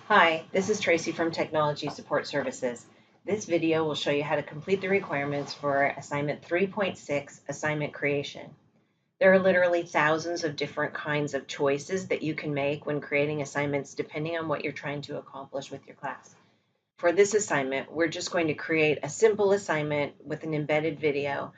Hi, this is Tracy from Technology Support Services. This video will show you how to complete the requirements for Assignment 3.6, Assignment Creation. There are literally thousands of different kinds of choices that you can make when creating assignments depending on what you're trying to accomplish with your class. For this assignment, we're just going to create a simple assignment with an embedded video.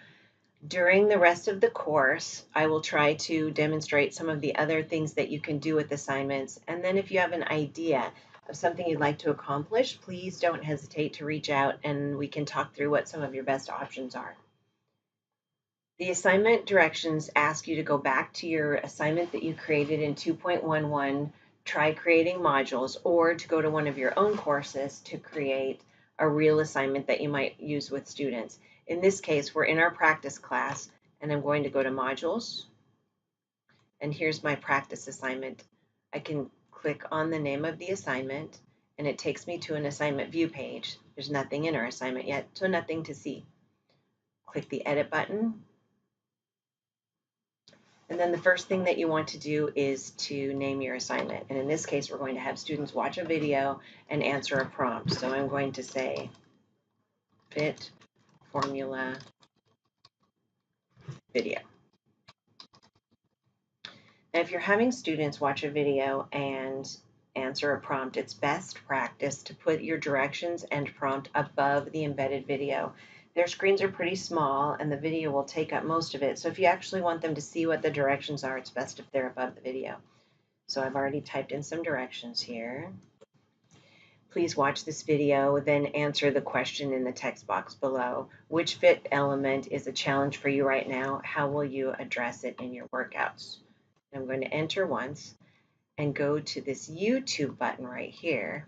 During the rest of the course, I will try to demonstrate some of the other things that you can do with assignments. And then if you have an idea of something you'd like to accomplish, please don't hesitate to reach out and we can talk through what some of your best options are. The assignment directions ask you to go back to your assignment that you created in 2.11, try creating modules, or to go to one of your own courses to create a real assignment that you might use with students. In this case, we're in our practice class, and I'm going to go to modules, and here's my practice assignment. I can click on the name of the assignment, and it takes me to an assignment view page. There's nothing in our assignment yet, so nothing to see. Click the edit button, and then the first thing that you want to do is to name your assignment. And in this case, we're going to have students watch a video and answer a prompt. So I'm going to say fit formula video. Now, if you're having students watch a video and answer a prompt, it's best practice to put your directions and prompt above the embedded video. Their screens are pretty small and the video will take up most of it. So if you actually want them to see what the directions are, it's best if they're above the video. So I've already typed in some directions here. Please watch this video, then answer the question in the text box below. Which fit element is a challenge for you right now? How will you address it in your workouts? I'm going to enter once and go to this YouTube button right here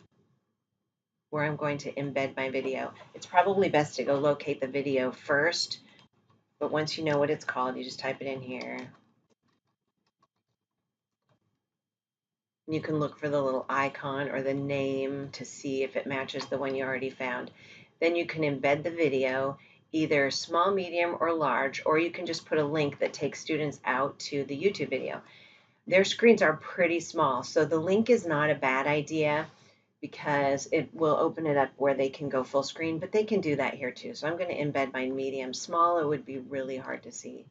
where I'm going to embed my video. It's probably best to go locate the video first, but once you know what it's called, you just type it in here. You can look for the little icon or the name to see if it matches the one you already found. Then you can embed the video, either small, medium, or large, or you can just put a link that takes students out to the YouTube video. Their screens are pretty small, so the link is not a bad idea because it will open it up where they can go full screen, but they can do that here too. So I'm going to embed my medium. Small, it would be really hard to see.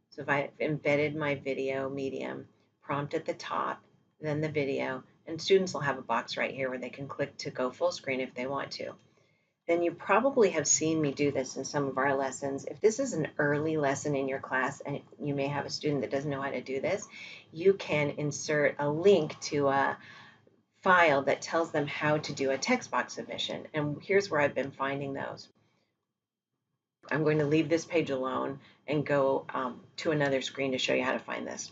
So if I've embedded my video medium, prompt at the top, then the video, and students will have a box right here where they can click to go full screen if they want to. Then you probably have seen me do this in some of our lessons. If this is an early lesson in your class and you may have a student that doesn't know how to do this, you can insert a link to a file that tells them how to do a text box submission. And here's where I've been finding those. I'm going to leave this page alone and go to another screen to show you how to find this.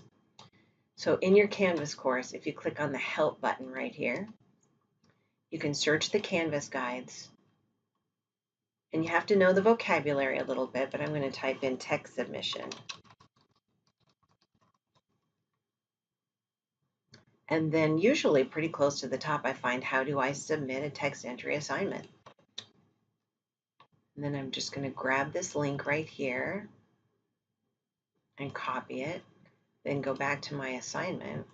So in your Canvas course, if you click on the Help button right here, you can search the Canvas guides. And you have to know the vocabulary a little bit, but I'm going to type in text submission. And then usually pretty close to the top, I find how do I submit a text entry assignment. And then I'm just going to grab this link right here and copy it, then go back to my assignment.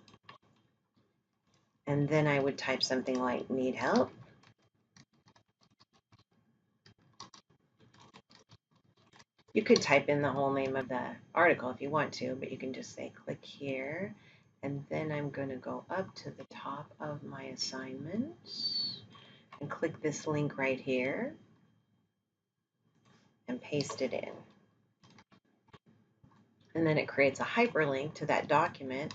And then I would type something like need help. You could type in the whole name of the article if you want to, but you can just say click here. And then I'm going to go up to the top of my assignments and click this link right here and paste it in. And then it creates a hyperlink to that document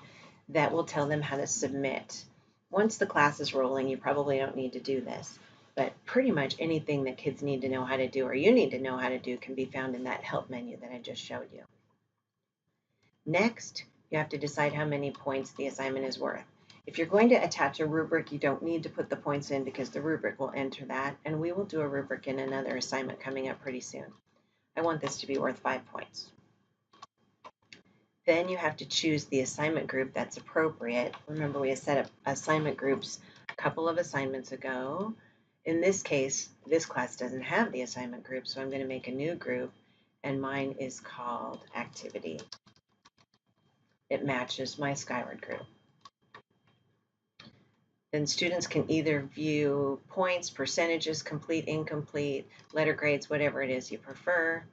that will tell them how to submit. Once the class is rolling, you probably don't need to do this, but pretty much anything that kids need to know how to do or you need to know how to do can be found in that help menu that I just showed you. Next, you have to decide how many points the assignment is worth. If you're going to attach a rubric, you don't need to put the points in because the rubric will enter that, and we will do a rubric in another assignment coming up pretty soon. I want this to be worth 5 points. Then you have to choose the assignment group that's appropriate. Remember, we had set up assignment groups a couple of assignments ago. In this case, this class doesn't have the assignment group, so I'm going to make a new group, and mine is called Activity. It matches my Skyward group. Then students can either view points, percentages, complete, incomplete, letter grades, whatever it is you prefer.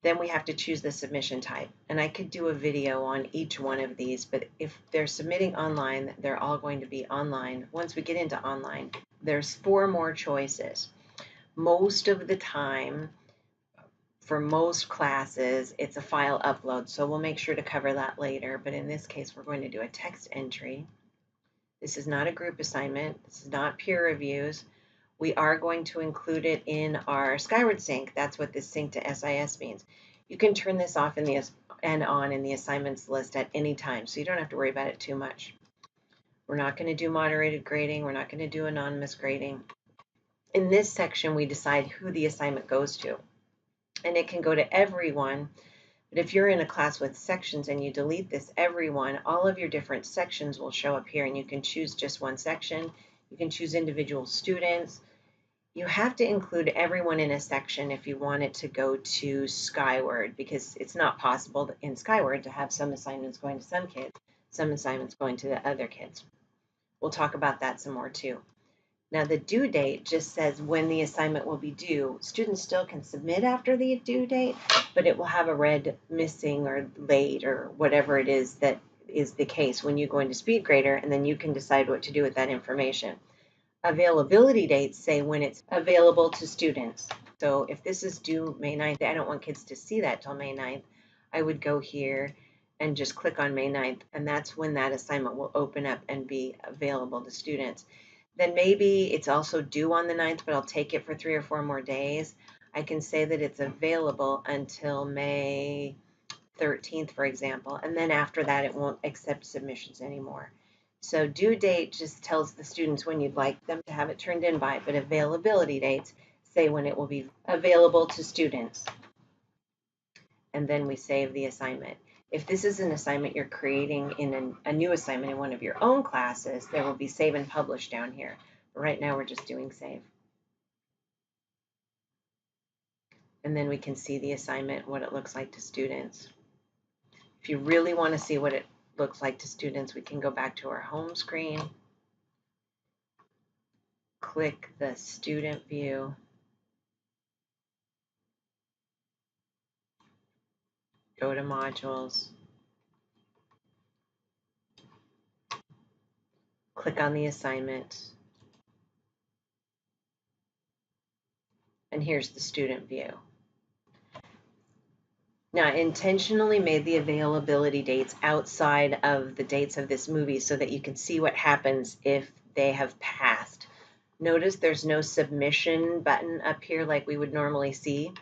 Then we have to choose the submission type. And I could do a video on each one of these, but if they're submitting online, they're all going to be online. Once we get into online, there's 4 more choices. Most of the time, for most classes, it's a file upload, so we'll make sure to cover that later. But in this case, we're going to do a text entry. This is not a group assignment. This is not peer reviews. We are going to include it in our Skyward Sync. That's what this sync to SIS means. You can turn this off in the and on in the assignments list at any time, so you don't have to worry about it too much. We're not going to do moderated grading. We're not going to do anonymous grading. In this section, we decide who the assignment goes to. And it can go to everyone. But if you're in a class with sections and you delete this everyone, all of your different sections will show up here, and you can choose just one section. You can choose individual students. You have to include everyone in a section if you want it to go to Skyward, because it's not possible in Skyward to have some assignments going to some kids, some assignments going to the other kids. We'll talk about that some more too. Now the due date just says when the assignment will be due. Students still can submit after the due date, but it will have a red missing or late or whatever it is that is the case when you go into SpeedGrader, and then you can decide what to do with that information. Availability dates say when it's available to students. So if this is due May 9th, I don't want kids to see that till May 9th. I would go here and just click on May 9th, and that's when that assignment will open up and be available to students. Then maybe it's also due on the 9th, but I'll take it for 3 or 4 more days. I can say that it's available until May 13th, for example, and then after that it won't accept submissions anymore. So due date just tells the students when you'd like them to have it turned in by, but availability dates say when it will be available to students. And then we save the assignment. If this is an assignment you're creating in a new assignment in one of your own classes, there will be save and publish down here. But right now we're just doing save. And then we can see the assignment, what it looks like to students. If you really want to see what it looks like to students, we can go back to our home screen, click the student view, go to modules, click on the assignment, and here's the student view. Now, I intentionally made the availability dates outside of the dates of this movie so that you can see what happens if they have passed. Notice there's no submission button up here like we would normally see.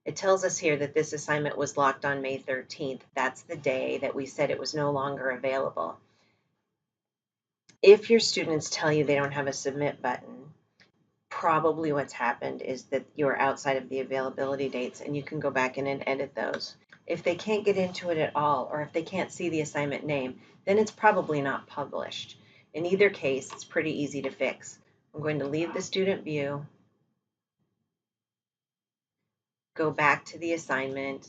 It tells us here that this assignment was locked on May 13th. That's the day that we said it was no longer available. If your students tell you they don't have a submit button, probably what's happened is that you're outside of the availability dates, and you can go back in and edit those. If they can't get into it at all, or if they can't see the assignment name, then it's probably not published. In either case, it's pretty easy to fix. I'm going to leave the student view, go back to the assignment,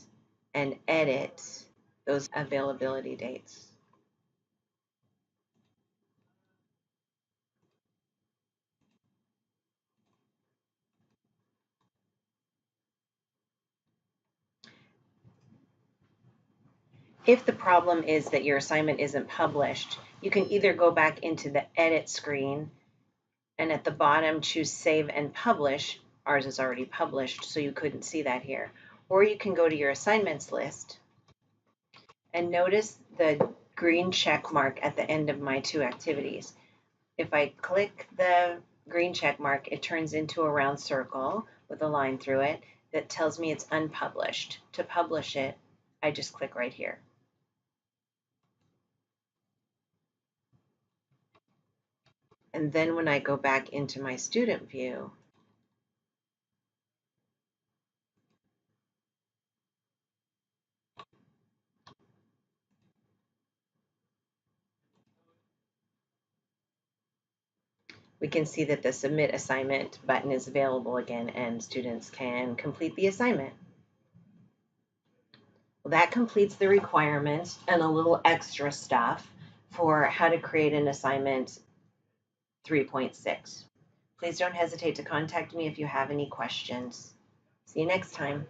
and edit those availability dates. If the problem is that your assignment isn't published, you can either go back into the edit screen and at the bottom choose save and publish. Ours is already published, so you couldn't see that here. Or you can go to your assignments list and notice the green check mark at the end of my 2 activities. If I click the green check mark, it turns into a round circle with a line through it that tells me it's unpublished. To publish it, I just click right here. And then when I go back into my student view, we can see that the submit assignment button is available again, and students can complete the assignment. Well, that completes the requirements and a little extra stuff for how to create an assignment 3.6. Please don't hesitate to contact me if you have any questions. See you next time.